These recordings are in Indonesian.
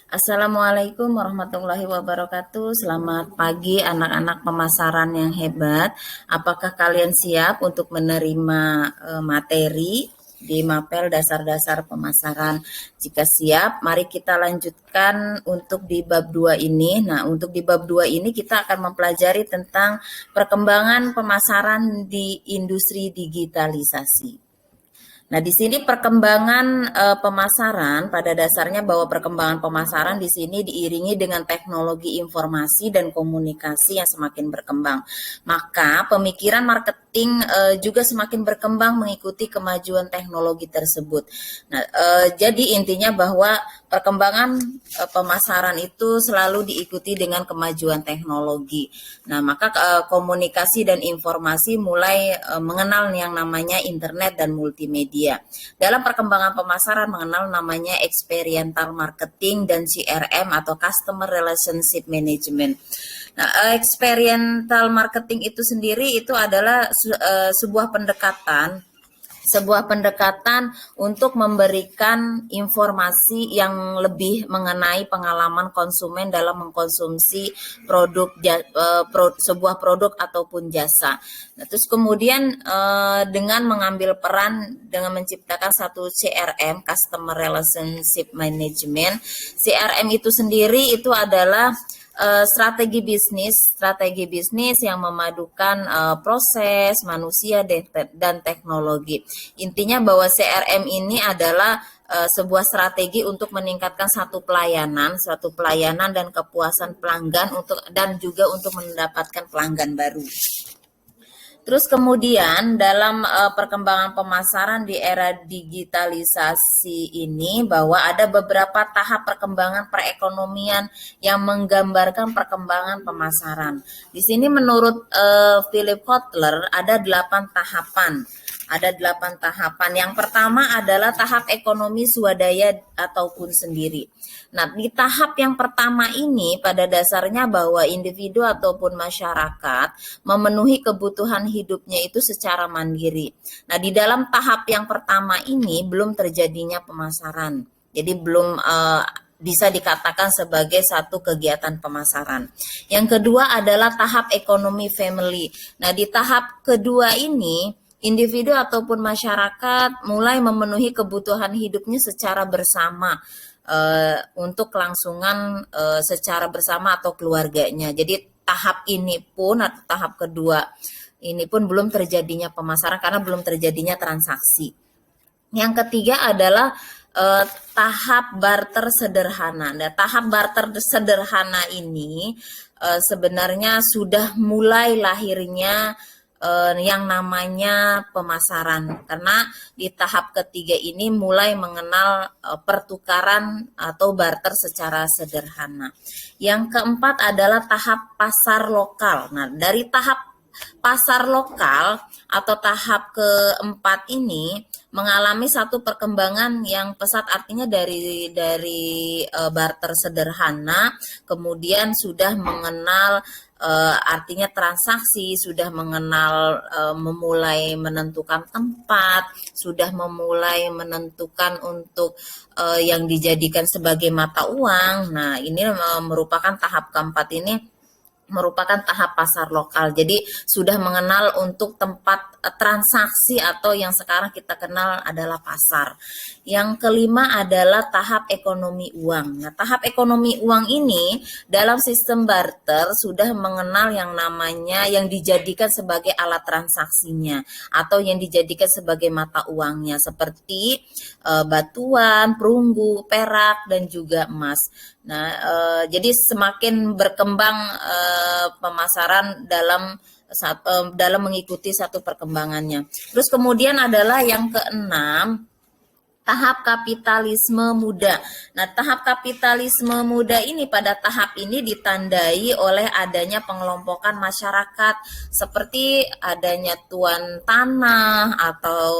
Assalamualaikum warahmatullahi wabarakatuh. Selamat pagi anak-anak pemasaran yang hebat. Apakah kalian siap untuk menerima materi di Mapel dasar-dasar pemasaran? Jika siap, mari kita lanjutkan untuk di bab 2 ini. Nah, untuk di bab 2 ini kita akan mempelajari tentang perkembangan pemasaran di industri digitalisasi. Nah, di sini perkembangan pemasaran pada dasarnya bahwa perkembangan pemasaran di sini diiringi dengan teknologi informasi dan komunikasi yang semakin berkembang. Maka pemikiran marketing juga semakin berkembang mengikuti kemajuan teknologi tersebut. Nah, jadi intinya bahwa perkembangan pemasaran itu selalu diikuti dengan kemajuan teknologi. Nah, maka komunikasi dan informasi mulai mengenal yang namanya internet dan multimedia. Dalam perkembangan pemasaran mengenal namanya experiential marketing dan CRM atau customer relationship management. Nah, experiential marketing itu sendiri itu adalah sebuah pendekatan untuk memberikan informasi yang lebih mengenai pengalaman konsumen dalam mengkonsumsi sebuah produk ataupun jasa. Nah, terus kemudian dengan mengambil peran dengan menciptakan satu CRM, Customer Relationship Management. CRM itu sendiri itu adalah strategi bisnis yang memadukan proses manusia dan teknologi. Intinya bahwa CRM ini adalah sebuah strategi untuk meningkatkan suatu pelayanan dan kepuasan pelanggan dan juga untuk mendapatkan pelanggan baru. Terus kemudian dalam perkembangan pemasaran di era digitalisasi ini bahwa ada beberapa tahap perkembangan perekonomian yang menggambarkan perkembangan pemasaran. Di sini menurut Philip Kotler ada 8 tahapan. Ada 8 tahapan. Yang pertama adalah tahap ekonomi swadaya ataupun sendiri. Nah, di tahap yang pertama ini pada dasarnya bahwa individu ataupun masyarakat memenuhi kebutuhan hidupnya itu secara mandiri. Nah, di dalam tahap yang pertama ini belum terjadinya pemasaran. Jadi belum bisa dikatakan sebagai satu kegiatan pemasaran. Yang kedua adalah tahap ekonomi family. Nah, di tahap kedua ini individu ataupun masyarakat mulai memenuhi kebutuhan hidupnya secara bersama untuk kelangsungan secara bersama atau keluarganya. Jadi tahap ini pun atau tahap kedua ini pun belum terjadinya pemasaran karena belum terjadinya transaksi. Yang ketiga adalah tahap barter sederhana. Nah, tahap barter sederhana ini sebenarnya sudah mulai lahirnya yang namanya pemasaran karena di tahap ketiga ini mulai mengenal pertukaran atau barter secara sederhana. Yang keempat adalah tahap pasar lokal. Nah, dari tahap pasar lokal atau tahap keempat ini mengalami satu perkembangan yang pesat, artinya dari barter sederhana kemudian sudah mengenal artinya transaksi, sudah mengenal memulai menentukan tempat, sudah memulai menentukan untuk yang dijadikan sebagai mata uang. Nah, ini merupakan tahap keempat ini merupakan tahap pasar lokal. Jadi sudah mengenal untuk tempat transaksi atau yang sekarang kita kenal adalah pasar. Yang kelima adalah tahap ekonomi uang. Nah, tahap ekonomi uang ini dalam sistem barter sudah mengenal yang namanya yang dijadikan sebagai alat transaksinya atau yang dijadikan sebagai mata uangnya seperti batuan, perunggu, perak dan juga emas. Nah, jadi semakin berkembang pemasaran dalam mengikuti satu perkembangannya. Terus kemudian adalah yang keenam, tahap kapitalisme muda. Nah, tahap kapitalisme muda ini pada tahap ini ditandai oleh adanya pengelompokan masyarakat seperti adanya tuan tanah atau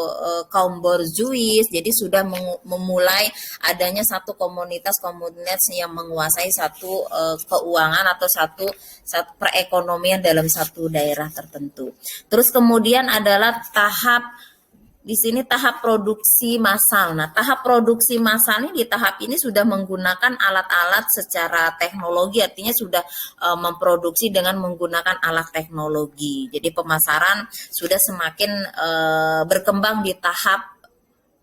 kaum borjuis. Jadi sudah memulai adanya satu komunitas yang menguasai satu keuangan atau satu perekonomian dalam satu daerah tertentu. Terus kemudian adalah tahap di sini tahap produksi massal. Nah, tahap produksi massal ini di tahap ini sudah menggunakan alat-alat secara teknologi, artinya sudah memproduksi dengan menggunakan alat teknologi. Jadi pemasaran sudah semakin berkembang di tahap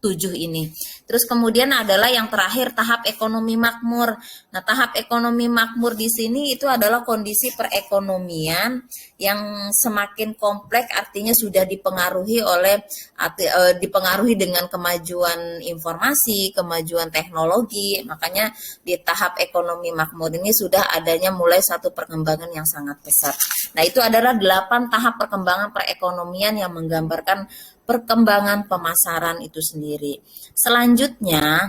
7 ini. Terus kemudian adalah yang terakhir tahap ekonomi makmur. Nah, tahap ekonomi makmur di sini itu adalah kondisi perekonomian yang semakin kompleks, artinya sudah dipengaruhi dengan kemajuan informasi, kemajuan teknologi. Makanya di tahap ekonomi makmur ini sudah adanya mulai satu perkembangan yang sangat pesat. Nah, itu adalah 8 tahap perkembangan perekonomian yang menggambarkan perkembangan pemasaran itu sendiri. Selanjutnya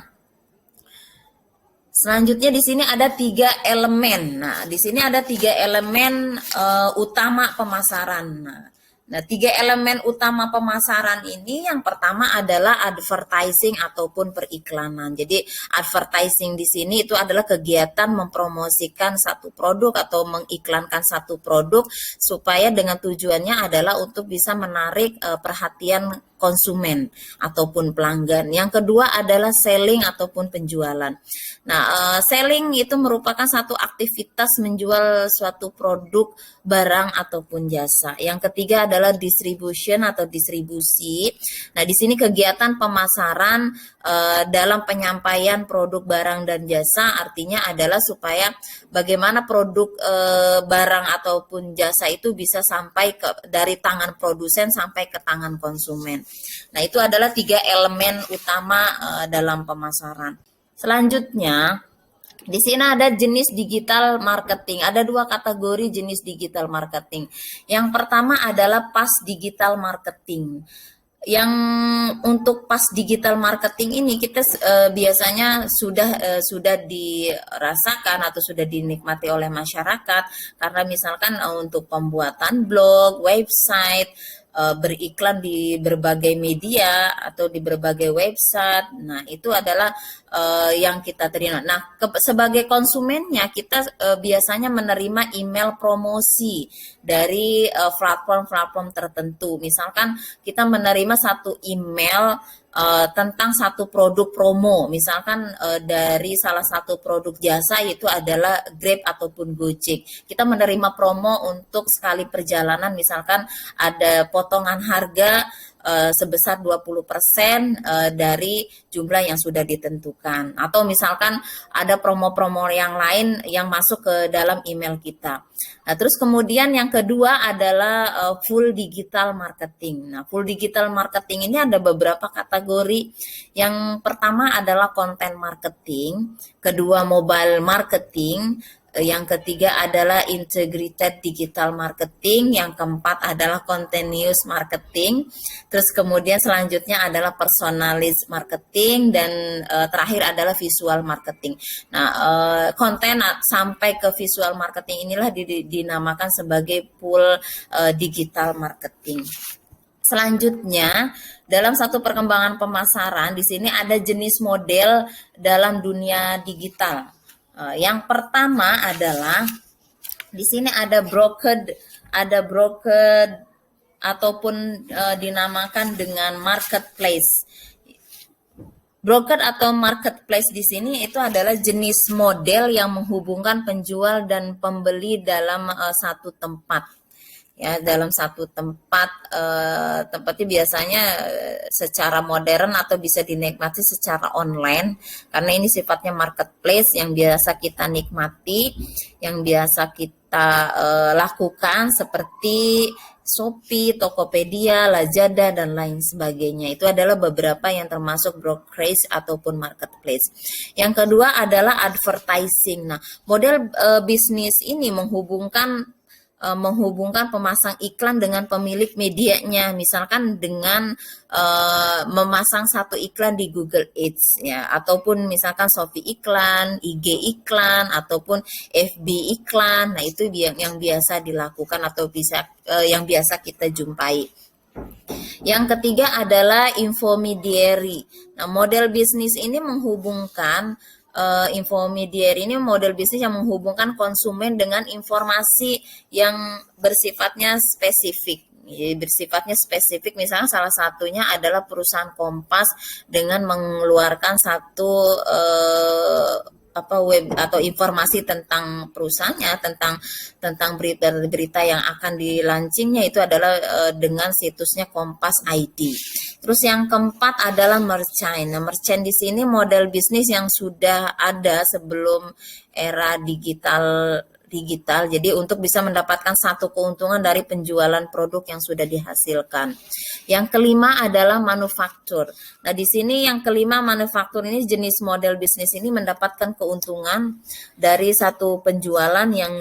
di sini ada 3 elemen. Nah, di sini ada 3 elemen utama pemasaran. Nah, 3 elemen utama pemasaran ini yang pertama adalah advertising ataupun periklanan. Jadi advertising di sini itu adalah kegiatan mempromosikan satu produk atau mengiklankan satu produk supaya dengan tujuannya adalah untuk bisa menarik perhatian konsumen ataupun pelanggan. Yang kedua adalah selling ataupun penjualan. Nah, selling itu merupakan satu aktivitas menjual suatu produk, barang ataupun jasa. Yang ketiga adalah distribution atau distribusi. Nah, di sini kegiatan pemasaran dalam penyampaian produk, barang dan jasa artinya adalah supaya bagaimana produk, barang ataupun jasa itu bisa sampai dari tangan produsen sampai ke tangan konsumen. Nah, itu adalah 3 elemen utama dalam pemasaran. Selanjutnya, di sini ada jenis digital marketing. Ada 2 kategori jenis digital marketing. Yang pertama adalah pas digital marketing. Yang untuk pas digital marketing ini kita biasanya sudah dirasakan atau sudah dinikmati oleh masyarakat karena misalkan untuk pembuatan blog, website, beriklan di berbagai media atau di berbagai website. Nah, itu adalah yang kita terima. Nah, sebagai konsumennya kita biasanya menerima email promosi dari platform-platform tertentu. Misalkan kita menerima satu email tentang satu produk promo, misalkan dari salah satu produk jasa yaitu adalah Grab ataupun Gojek. Kita menerima promo untuk sekali perjalanan, misalkan ada potongan harga sebesar 20% dari jumlah yang sudah ditentukan. Atau misalkan ada promo-promo yang lain yang masuk ke dalam email kita. Nah, terus kemudian yang kedua adalah full digital marketing. Nah, full digital marketing ini ada beberapa kategori. Yang pertama adalah content marketing, kedua mobile marketing, yang ketiga adalah integrated digital marketing, yang keempat adalah continuous marketing, terus kemudian selanjutnya adalah personalized marketing, dan terakhir adalah visual marketing. Nah, konten sampai ke visual marketing inilah dinamakan sebagai full digital marketing. Selanjutnya, dalam satu perkembangan pemasaran, di sini ada jenis model dalam dunia digital. Yang pertama adalah di sini ada brokered ataupun dinamakan dengan marketplace. Broker atau marketplace di sini itu adalah jenis model yang menghubungkan penjual dan pembeli dalam satu tempat. Ya, dalam satu tempatnya biasanya secara modern atau bisa dinikmati secara online, karena ini sifatnya marketplace yang biasa kita nikmati, yang biasa kita lakukan seperti Shopee, Tokopedia, Lazada, dan lain sebagainya. Itu adalah beberapa yang termasuk brokerage ataupun marketplace. Yang kedua adalah advertising. Nah, model bisnis ini menghubungkan pemasang iklan dengan pemilik medianya, misalkan dengan memasang satu iklan di Google Ads, ya, ataupun misalkan Shopee iklan, IG iklan, ataupun FB iklan. Nah, itu yang biasa dilakukan atau yang biasa kita jumpai. Yang ketiga adalah intermediary. Nah, model bisnis ini menghubungkan ini model bisnis yang menghubungkan konsumen dengan informasi yang bersifatnya spesifik. bersifatnya spesifik. Misalnya salah satunya adalah perusahaan Kompas dengan mengeluarkan satu web atau informasi tentang perusahaannya, tentang berita-berita yang akan dilaunchingnya itu adalah dengan situsnya Kompas ID. Terus yang keempat adalah merchant. Nah, merchant di sini model bisnis yang sudah ada sebelum era digital. Jadi untuk bisa mendapatkan satu keuntungan dari penjualan produk yang sudah dihasilkan. Yang kelima adalah manufaktur. Nah, di sini yang kelima manufaktur ini jenis model bisnis ini mendapatkan keuntungan dari satu penjualan yang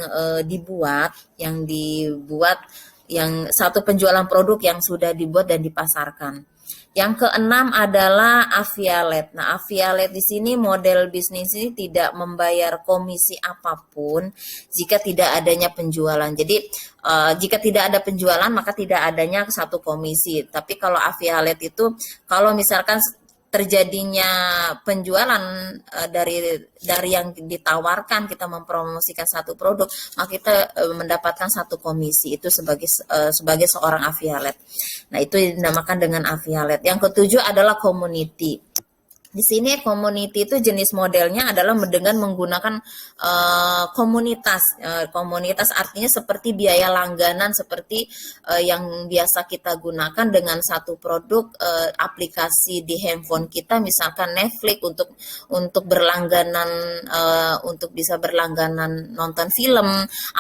satu penjualan produk yang sudah dibuat dan dipasarkan. Yang keenam adalah Avialet. Nah, Avialet di sini model bisnis ini tidak membayar komisi apapun jika tidak adanya penjualan. Jadi, jika tidak ada penjualan maka tidak adanya satu komisi. Tapi kalau Avialet itu, kalau misalkan terjadinya penjualan dari yang ditawarkan, kita mempromosikan satu produk, maka kita mendapatkan satu komisi itu sebagai seorang Avialet. Nah, itu dinamakan dengan Avialet. Yang ketujuh adalah community. Di sini community itu jenis modelnya adalah dengan menggunakan komunitas. Komunitas artinya seperti biaya langganan seperti yang biasa kita gunakan dengan satu produk aplikasi di handphone kita, misalkan Netflix untuk berlangganan untuk bisa berlangganan nonton film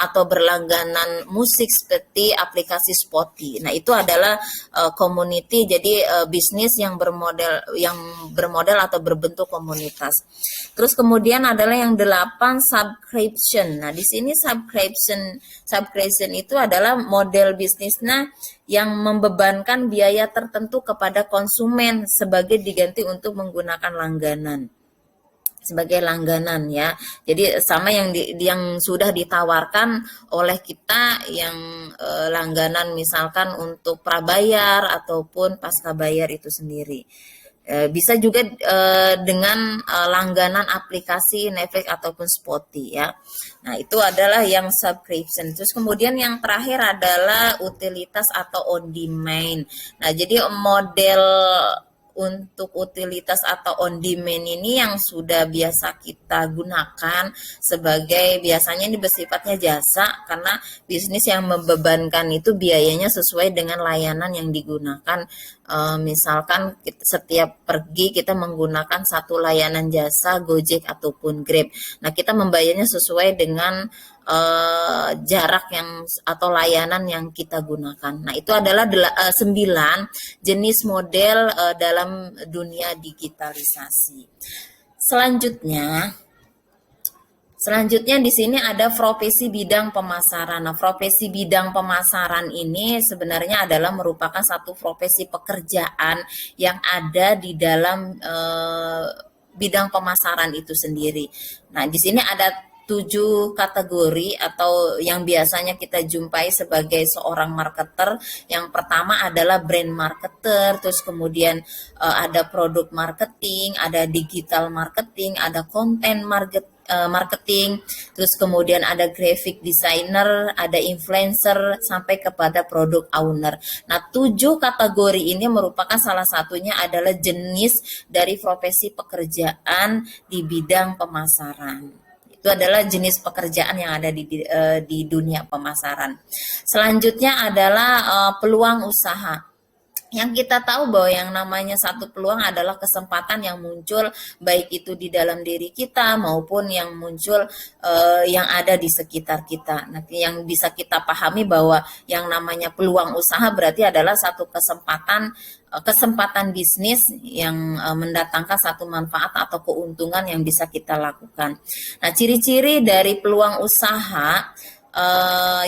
atau berlangganan musik seperti aplikasi Spotify. Nah, itu adalah community. Jadi bisnis yang bermodel atau berbentuk komunitas. Terus kemudian adalah yang 8 subscription. Nah, di sini subscription itu adalah model bisnisnya yang membebankan biaya tertentu kepada konsumen sebagai diganti untuk menggunakan langganan. Sebagai langganan ya. Jadi sama yang sudah ditawarkan oleh kita yang langganan misalkan untuk prabayar ataupun pasca bayar itu sendiri. Bisa juga dengan langganan aplikasi Netflix ataupun Spotify ya. Nah, itu adalah yang subscription. Terus kemudian yang terakhir adalah utilitas atau on demand. Nah, jadi model untuk utilitas atau on demand ini yang sudah biasa kita gunakan sebagai, biasanya ini bersifatnya jasa karena bisnis yang membebankan itu biayanya sesuai dengan layanan yang digunakan. Misalkan setiap pergi kita menggunakan satu layanan jasa Gojek ataupun Grab. Nah, kita membayarnya sesuai dengan jarak atau layanan yang kita gunakan. Nah, itu adalah 9 jenis model dalam dunia digitalisasi. Selanjutnya di sini ada profesi bidang pemasaran. Nah, profesi bidang pemasaran ini sebenarnya adalah merupakan satu profesi pekerjaan yang ada di dalam bidang pemasaran itu sendiri. Nah, di sini ada 7 kategori atau yang biasanya kita jumpai sebagai seorang marketer. Yang pertama adalah brand marketer, terus kemudian ada produk marketing, ada digital marketing, ada content marketing, terus kemudian ada graphic designer, ada influencer, sampai kepada product owner. Nah, 7 kategori ini merupakan salah satunya adalah jenis dari profesi pekerjaan di bidang pemasaran. Itu adalah jenis pekerjaan yang ada di dunia pemasaran. Selanjutnya adalah peluang usaha. Yang kita tahu bahwa yang namanya satu peluang adalah kesempatan yang muncul baik itu di dalam diri kita maupun yang muncul yang ada di sekitar kita. Nah, yang bisa kita pahami bahwa yang namanya peluang usaha berarti adalah satu kesempatan bisnis yang mendatangkan satu manfaat atau keuntungan yang bisa kita lakukan. Nah, ciri-ciri dari peluang usaha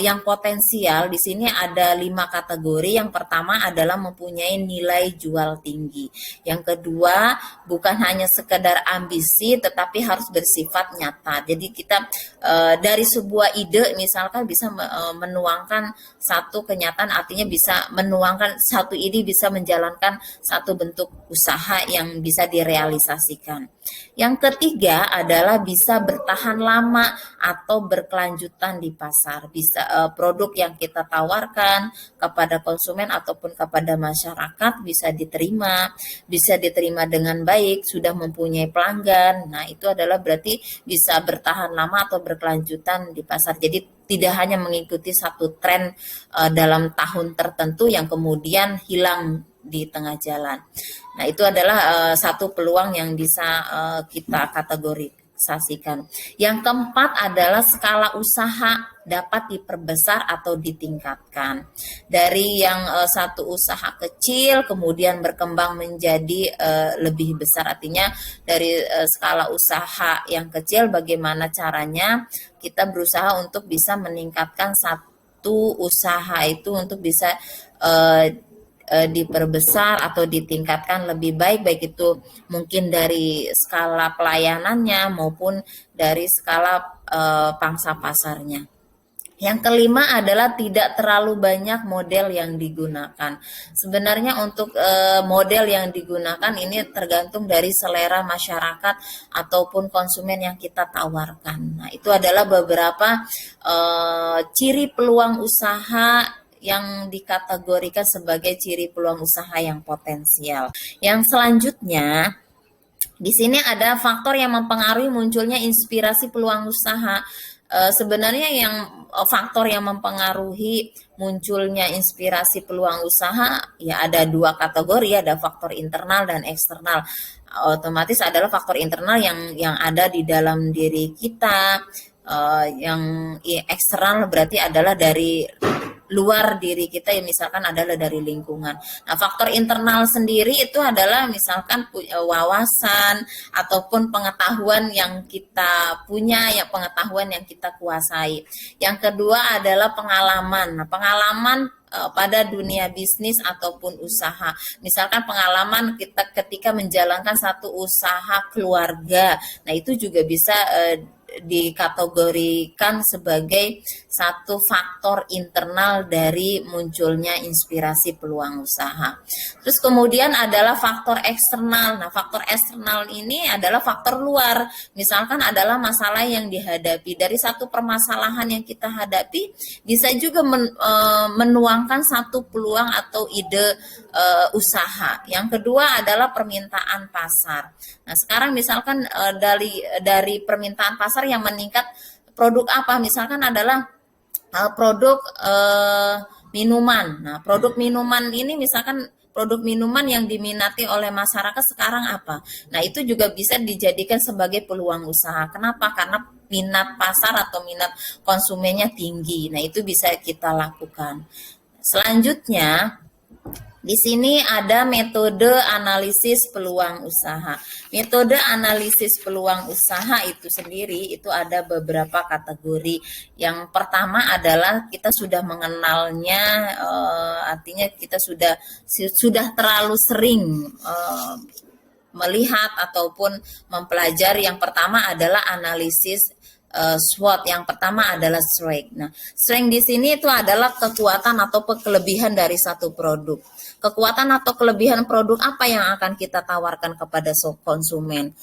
yang potensial di sini ada 5 kategori. Yang pertama adalah mempunyai nilai jual tinggi. Yang kedua, bukan hanya sekedar ambisi tetapi harus bersifat nyata. Jadi kita dari sebuah ide misalkan bisa menuangkan satu kenyataan, artinya bisa menuangkan satu ide, bisa menjalankan satu bentuk usaha yang bisa direalisasikan. Yang ketiga adalah bisa bertahan lama atau berkelanjutan di pasar. pasar. Bisa produk yang kita tawarkan kepada konsumen ataupun kepada masyarakat bisa diterima dengan baik, sudah mempunyai pelanggan. Nah, itu adalah berarti bisa bertahan lama atau berkelanjutan di pasar. Jadi tidak hanya mengikuti satu tren dalam tahun tertentu yang kemudian hilang di tengah jalan. Nah, itu adalah satu peluang yang bisa kita kategorisasikan. Yang keempat adalah skala usaha dapat diperbesar atau ditingkatkan. Dari yang satu usaha kecil kemudian berkembang menjadi lebih besar. Artinya dari skala usaha yang kecil bagaimana caranya kita berusaha untuk bisa meningkatkan satu usaha itu untuk bisa diperbesar atau ditingkatkan lebih baik, baik itu mungkin dari skala pelayanannya maupun dari skala pangsa pasarnya. Yang kelima adalah tidak terlalu banyak model yang digunakan. Sebenarnya untuk model yang digunakan ini tergantung dari selera masyarakat ataupun konsumen yang kita tawarkan. Nah, itu adalah beberapa ciri peluang usaha yang dikategorikan sebagai ciri peluang usaha yang potensial. Yang selanjutnya, di sini ada faktor yang mempengaruhi munculnya inspirasi peluang usaha. Sebenarnya yang faktor yang mempengaruhi munculnya inspirasi peluang usaha ya ada dua kategori, ada faktor internal dan eksternal. Otomatis adalah faktor internal yang ada di dalam diri kita, yang eksternal berarti adalah dari luar diri kita, yang misalkan adalah dari lingkungan. Nah, faktor internal sendiri itu adalah misalkan wawasan ataupun pengetahuan yang kita punya, ya pengetahuan yang kita kuasai. Yang kedua adalah pengalaman. Nah, pengalaman pada dunia bisnis ataupun usaha. Misalkan pengalaman kita ketika menjalankan satu usaha keluarga. Nah, itu juga bisa dikategorikan sebagai satu faktor internal dari munculnya inspirasi peluang usaha. Terus kemudian adalah faktor eksternal. Nah, faktor eksternal ini adalah faktor luar. Misalkan adalah masalah yang dihadapi. Dari satu permasalahan yang kita hadapi bisa juga menuangkan satu peluang atau ide usaha. Yang kedua adalah permintaan pasar. Nah, sekarang misalkan dari permintaan pasar yang meningkat, produk apa? Misalkan adalah produk minuman. Nah, produk minuman ini misalkan produk minuman yang diminati oleh masyarakat sekarang apa? Nah, itu juga bisa dijadikan sebagai peluang usaha. Kenapa? Karena minat pasar atau minat konsumennya tinggi. Nah, itu bisa kita lakukan. Selanjutnya, di sini ada metode analisis peluang usaha. Metode analisis peluang usaha itu sendiri itu ada beberapa kategori. Yang pertama adalah kita sudah mengenalnya, artinya kita sudah terlalu sering melihat ataupun mempelajari. Yang pertama adalah analisis SWOT. Yang pertama adalah strength. Nah, strength di sini itu adalah kekuatan atau kelebihan dari satu produk. Kekuatan atau kelebihan produk apa yang akan kita tawarkan kepada konsumen?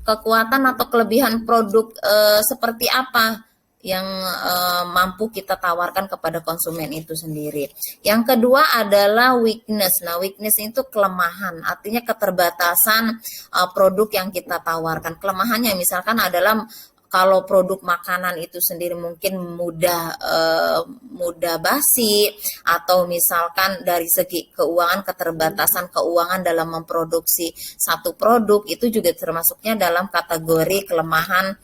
Kekuatan atau kelebihan produk seperti apa yang mampu kita tawarkan kepada konsumen itu sendiri. Yang kedua adalah weakness. Nah, weakness itu kelemahan, artinya keterbatasan produk yang kita tawarkan. Kelemahannya misalkan adalah kalau produk makanan itu sendiri mungkin mudah basi, atau misalkan dari segi keuangan, keterbatasan keuangan dalam memproduksi satu produk itu juga termasuknya dalam kategori kelemahan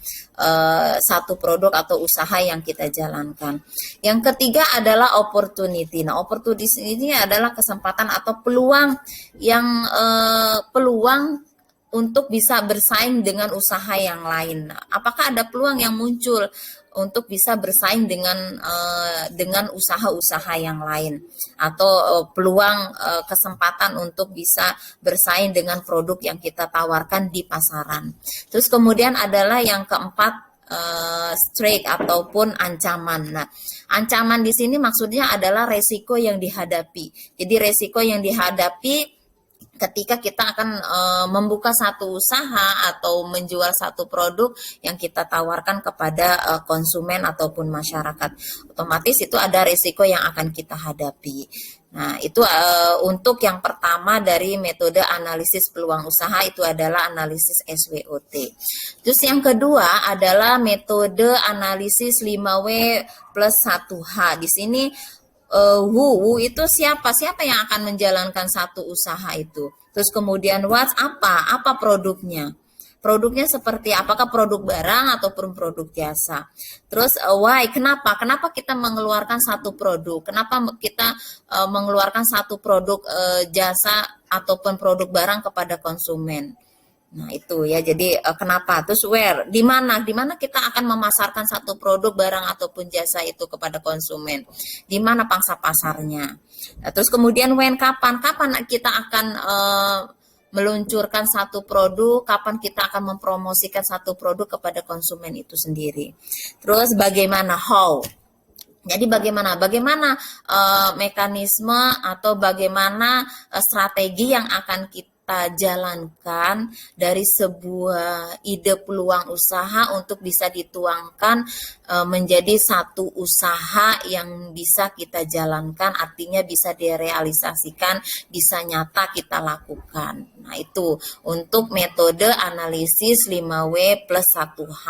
satu produk atau usaha yang kita jalankan. Yang ketiga adalah opportunity. Nah, opportunity ini adalah kesempatan atau peluang untuk bisa bersaing dengan usaha yang lain. Apakah ada peluang yang muncul untuk bisa bersaing dengan usaha-usaha yang lain, atau peluang kesempatan untuk bisa bersaing dengan produk yang kita tawarkan di pasaran. Terus kemudian adalah yang keempat, strike ataupun ancaman. Nah, ancaman di sini maksudnya adalah resiko yang dihadapi. Jadi resiko yang dihadapi ketika kita akan membuka satu usaha atau menjual satu produk yang kita tawarkan kepada konsumen ataupun masyarakat. Otomatis itu ada risiko yang akan kita hadapi. Nah, itu untuk yang pertama dari metode analisis peluang usaha itu adalah analisis SWOT. Terus yang kedua adalah metode analisis 5W plus 1H. Di sini who itu siapa yang akan menjalankan satu usaha itu. Terus kemudian what apa produknya. Produknya seperti apakah produk barang ataupun produk jasa. Terus why, kenapa kita mengeluarkan satu produk, kenapa kita mengeluarkan satu produk jasa ataupun produk barang kepada konsumen. Nah itu ya, jadi kenapa, terus where, di mana kita akan memasarkan satu produk barang ataupun jasa itu kepada konsumen, di mana pangsa pasarnya. Nah, terus kemudian when, kapan kita akan meluncurkan satu produk, kapan kita akan mempromosikan satu produk kepada konsumen itu sendiri. Terus bagaimana, how. Jadi bagaimana mekanisme atau bagaimana strategi yang akan kita jalankan dari sebuah ide peluang usaha untuk bisa dituangkan menjadi satu usaha yang bisa kita jalankan, artinya bisa direalisasikan, bisa nyata kita lakukan. Nah itu untuk metode analisis 5W plus 1H.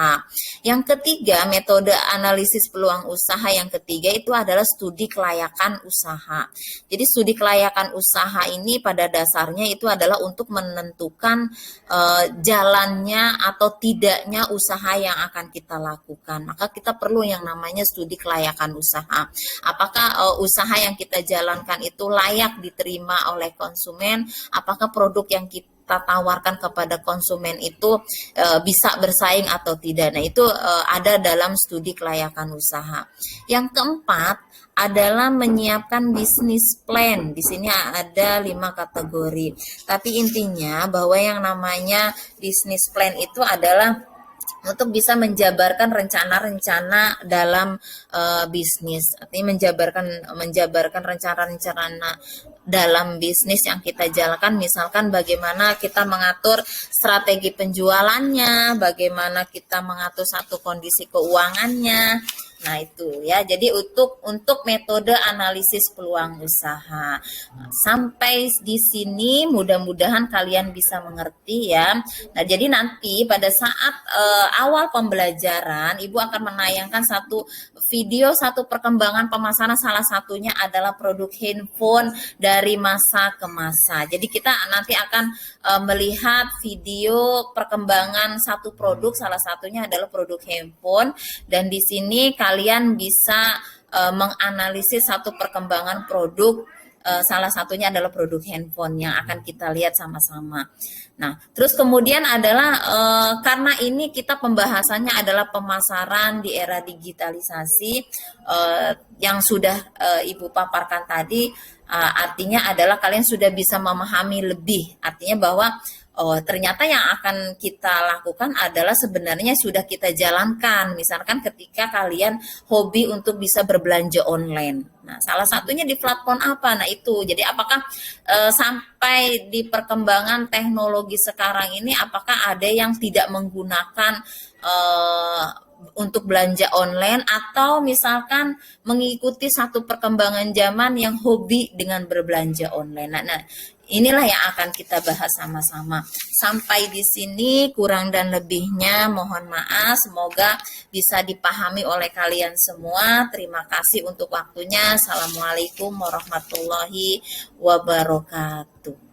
Yang ketiga, metode analisis peluang usaha yang ketiga itu adalah studi kelayakan usaha. Jadi studi kelayakan usaha ini pada dasarnya itu adalah untuk menentukan jalannya atau tidaknya usaha yang akan kita lakukan. Maka kita perlu yang namanya studi kelayakan usaha. Apakah usaha yang kita jalankan itu layak diterima oleh konsumen? Apakah produk yang kita tawarkan kepada konsumen itu bisa bersaing atau tidak? Nah, itu ada dalam studi kelayakan usaha. Yang keempat adalah menyiapkan bisnis plan. Di sini ada 5 kategori. Tapi intinya bahwa yang namanya bisnis plan itu adalah untuk bisa menjabarkan rencana-rencana dalam bisnis. Artinya menjabarkan rencana-rencana dalam bisnis yang kita jalankan, misalkan bagaimana kita mengatur strategi penjualannya, bagaimana kita mengatur satu kondisi keuangannya. Nah itu ya, jadi untuk metode analisis peluang usaha. Sampai di sini mudah-mudahan kalian bisa mengerti ya. Nah jadi nanti pada saat awal pembelajaran, Ibu akan menayangkan satu video, satu perkembangan pemasaran, salah satunya adalah produk handphone dari masa ke masa. Jadi kita nanti akan melihat video perkembangan satu produk, salah satunya adalah produk handphone, dan di sini kalian bisa menganalisis satu perkembangan produk, salah satunya adalah produk handphone yang akan kita lihat sama-sama. Nah, terus kemudian adalah karena ini kita pembahasannya adalah pemasaran di era digitalisasi yang sudah Ibu paparkan tadi, artinya adalah kalian sudah bisa memahami lebih, artinya bahwa ternyata yang akan kita lakukan adalah sebenarnya sudah kita jalankan. Misalkan ketika kalian hobi untuk bisa berbelanja online. Nah, salah satunya di platform apa? Nah, itu. Jadi apakah sampai di perkembangan teknologi sekarang ini, apakah ada yang tidak menggunakan untuk belanja online, atau misalkan mengikuti satu perkembangan zaman yang hobi dengan berbelanja online. Nah, inilah yang akan kita bahas sama-sama. Sampai di sini kurang dan lebihnya mohon maaf, semoga bisa dipahami oleh kalian semua. Terima kasih untuk waktunya. Assalamualaikum warahmatullahi wabarakatuh.